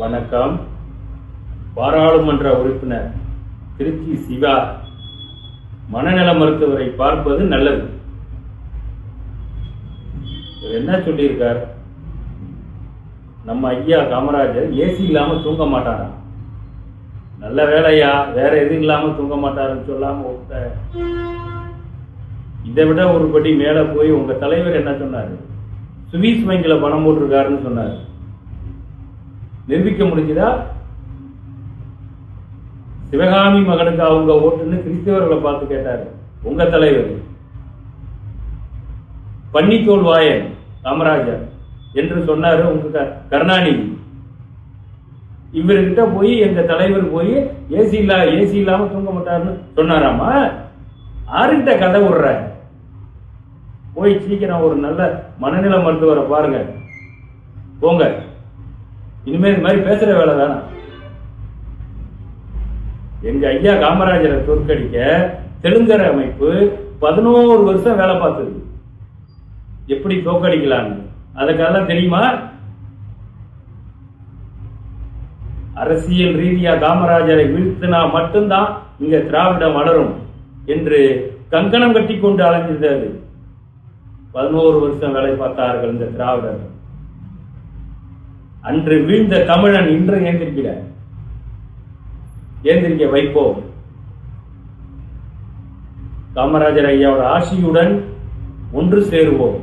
வணக்கம். பாராளுமன்ற உறுப்பினர் திருச்சி சிவா மனநல மருத்துவரை பார்ப்பது நல்லது. என்ன சொல்லியிருக்கார்? நம்ம ஐயா காமராஜர் ஏசி இல்லாம தூங்க மாட்டாராம். நல்ல வேலையா, வேற எது இல்லாம தூங்க மாட்டாருன்னு சொல்லாம இதை விட ஒரு படி மேல போய் உங்க தலைவர் என்ன சொன்னாரு? சுவிஸ் வங்கியில பணம் போட்டிருக்காருன்னு சொன்னாரு. நிரூபிக்க முடிஞ்சதா? சிவகாமி மகனுக்கு அவங்க ஓட்டுன்னு கிறிஸ்தவர்களை பார்த்து கேட்டாரு உங்க தலைவர். பன்னிக்கோள் வாயன் காமராஜர் என்று சொன்னாரு உங்க கருணாநிதி. இவர்கிட்ட போய் எங்க தலைவர் போய் ஏசி இல்லாம தூங்க மாட்டாருன்னு சொன்னாராமா? ஆறுகிட்ட கதை விடுற? போய் சீக்கிரம் ஒரு நல்ல மனநல மருத்துவரை பாருங்க, போங்க. இனிமேல் இந்த மாதிரி பேசுற வேலை தானே. எங்க ஐயா காமராஜரை தோற்கடிக்க தெலுங்கர் அமைப்பு 11 வருஷம் வேலை பார்த்தது. எப்படி தோற்கடிக்கலான்னு அதுக்கெல்லாம் தெரியுமா? அரசியல் ரீதியா காமராஜரை வீழ்த்தினா மட்டும்தான் இங்க திராவிடம் வளரும் என்று கங்கணம் கட்டி கொண்டு அலைஞ்சிருந்தது. 11 வருஷம் வேலை பார்த்தார்கள் இந்த திராவிடர். அன்று வீழ்ந்த தமிழன் இன்று ஏந்திரிக்க வைப்போம். காமராஜர் ஐயாவோட ஆசியுடன் ஒன்று சேருவோம்.